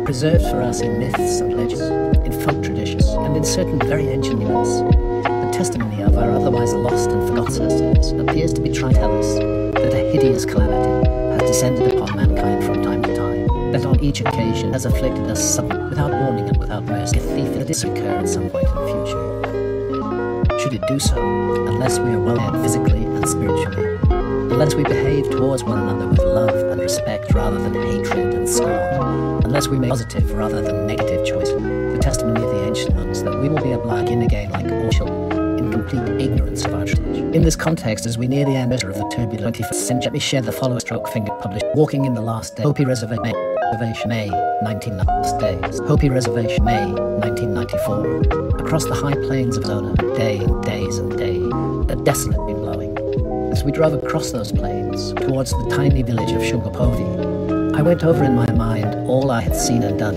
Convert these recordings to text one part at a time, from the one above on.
Preserved for us in myths and legends, in folk traditions, and in certain very ancient myths. The testimony of our otherwise lost and forgotten ancestors appears to be trying to tell us that a hideous calamity has descended upon mankind from time to time, that on each occasion has afflicted us suddenly, without warning and without mercy, a thief that is occur at some point in the future. Should it do so, unless we are well-led physically and spiritually, unless we behave towards one another with love and respect rather than hatred and scorn, unless we make positive rather than negative choices, the testimony of the ancient ones that we will be obliged in again like all children, in complete ignorance of our tradition. In this context, as we near the end of the turbulent 21st century, let me share the following stroke finger published, Walking in the Last Day, Hopi Reservation, May 1990. Hopi Reservation, May 1994. Across the high plains of Arizona, day and days and day, a desolate wind blowing. As we drove across those plains, towards the tiny village of Shungapovi, I went over in my mind all I had seen and done.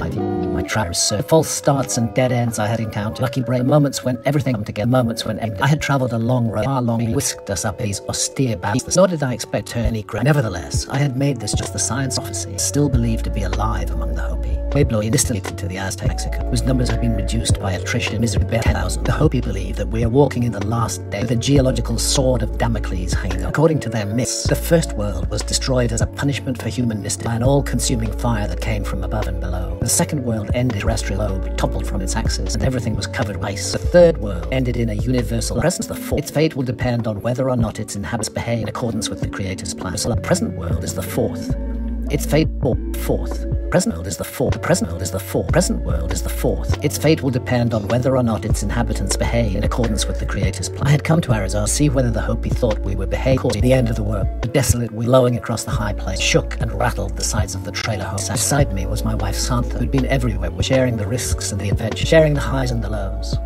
My travels, the false starts and dead ends I had encountered, lucky break, moments when everything came together, moments when I had travelled a long road, far long, whisked us up these austere battles, nor did I expect to turn any ground. Nevertheless, I had made this just the science prophecy, still believed to be alive among the Hopi. Pueblo distant to the Aztec Mexico, whose numbers have been reduced by attrition, misery, 10,000. The Hopi believe that we are walking in the last day with a geological sword of Damocles hanging. According to their myths, the first world was destroyed as a punishment for human misdeeds by an all-consuming fire that came from above and below. The second world ended, terrestrial globe toppled from its axis, and everything was covered with ice. The third world ended in a universal presence. The fourth. Its fate will depend on whether or not its inhabitants behave in accordance with the Creator's plan. So the present world is the fourth. Its fate fourth. Present world is the fourth. The present world is the fourth. Present world is the fourth. Its fate will depend on whether or not its inhabitants behave in accordance with the Creator's plan. I had come to Arizona to see whether the Hopi thought we would behave according to the end of the world. The desolate wind blowing across the high plains shook and rattled the sides of the trailer home. Beside me was my wife Santha, who'd been everywhere, sharing the risks and the adventures, sharing the highs and the lows.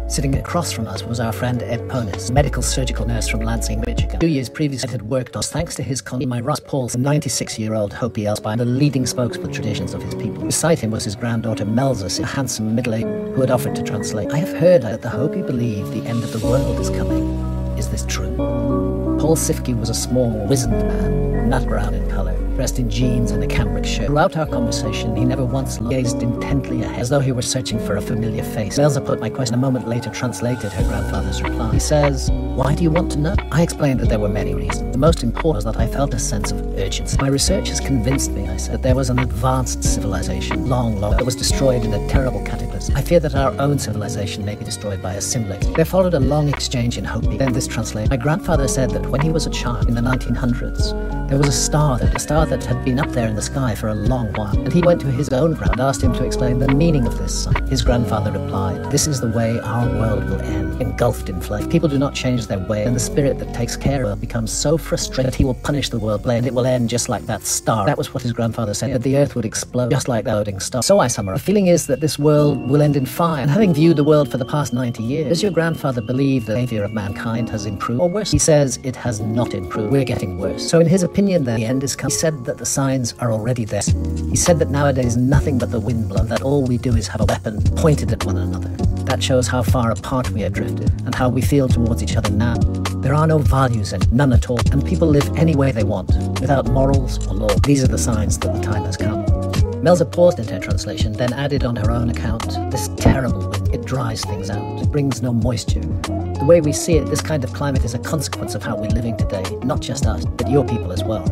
Sitting across from us was our friend Ed Ponis, a medical surgical nurse from Lansing, Michigan. 2 years previously, Ed had worked on, thanks to his colleague, my Ross Paul, a 96-year-old Hopi Elspine, the leading spokesman for traditions of his people. Beside him was his granddaughter Melza, a handsome middle-aged who had offered to translate. I have heard that the Hopi believe the end of the world is coming. Is this true? Paul Sifke was a small, wizened man, nut brown in color, dressed in jeans and a cambric shirt. Throughout our conversation, he never once gazed intently ahead, as though he were searching for a familiar face. Elsa put my question, a moment later translated her grandfather's reply. He says, "Why do you want to know?" I explained that there were many reasons. The most important was that I felt a sense of urgency. My research has convinced me, I said, that there was an advanced civilization, long that was destroyed in a terrible cataclysm. I fear that our own civilization may be destroyed by a similar. There followed a long exchange in Hopi. Then this translated. My grandfather said that when he was a child in the 1900s, there was a star that had been up there in the sky for a long while, and he went to his own grand and asked him to explain the meaning of this sign. His grandfather replied, "This is the way our world will end, engulfed in flame. People do not change their way, and the spirit that takes care of it becomes so frustrated that he will punish the world, and it will end just like that star." That was what his grandfather said, that the earth would explode just like that exploding star. So I summarize. The feeling is that this world will end in fire, and having viewed the world for the past 90 years, does your grandfather believe the behavior of mankind has improved, or worse? He says it has not improved. We're getting worse. So in his opinion, the end is coming. He said that the signs are already there. He said that nowadays nothing but the wind blows, that all we do is have a weapon pointed at one another. That shows how far apart we have drifted and how we feel towards each other now. There are no values and none at all, and people live any way they want, without morals or law. These are the signs that the time has come. Melza paused in her translation, then added on her own account, "This terrible wind, it dries things out. It brings no moisture. The way we see it, this kind of climate is a consequence of how we're living today, not just us, but your people as well."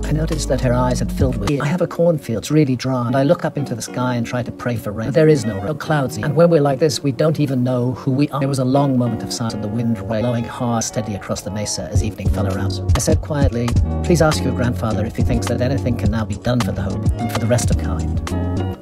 I noticed that her eyes had filled with tears. I have a cornfield, it's really dry, and I look up into the sky and try to pray for rain. But there is no rain, no clouds, and when we're like this, we don't even know who we are. There was a long moment of silence, and the wind blowing hard, steady across the mesa as evening fell around. I said quietly, "Please ask your grandfather if he thinks that anything can now be done for the Hopi and for the rest of kind."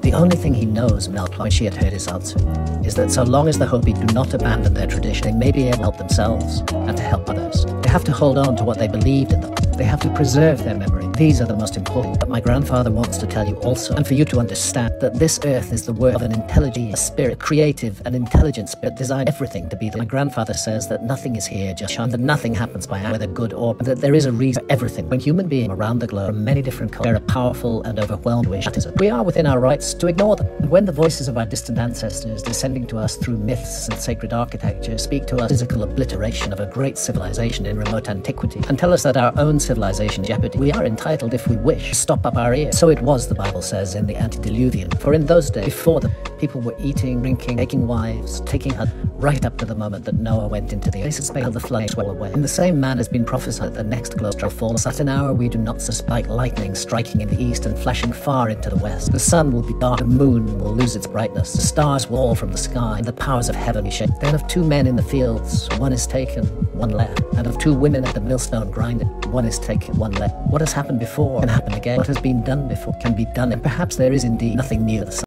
The only thing he knows, Mel replied when she had heard his answer, is that so long as the Hopi do not abandon their tradition, they may be able to help themselves and to help others. They have to hold on to what they believed in them. They have to preserve their memory. These are the most important. But my grandfather wants to tell you also, and for you to understand, that this earth is the work of an intelligent, a spirit, creative and intelligent spirit, designed everything to be there. My grandfather says that nothing is here just chance, that nothing happens by whether good or bad, that there is a reason for everything. When human beings around the globe, from many different cultures, share a powerful and overwhelming wish, we are within our rights to ignore them. And when the voices of our distant ancestors, descending to us through myths and sacred architecture, speak to us physical obliteration of a great civilization in remote antiquity, and tell us that our own civilization is in jeopardy, we are entitled, if we wish, to stop up our ears. So it was, the Bible says, in the antediluvian. For in those days, before them, people were eating, drinking, taking wives, taking husbands, right up to the moment that Noah went into the abyss and the flood swelled away. In the same manner has been prophesied that the next globe shall fall at an hour we do not suspect, lightning striking in the east and flashing far into the west. The sun will be dark, the moon will lose its brightness, the stars will fall from the sky, and the powers of heaven be shaken. Then of two men in the fields, one is taken, one left, and of two women at the millstone grinding, one is taken, one left. What has happened before can happen again. What has been done before can be done, and perhaps there is indeed nothing new.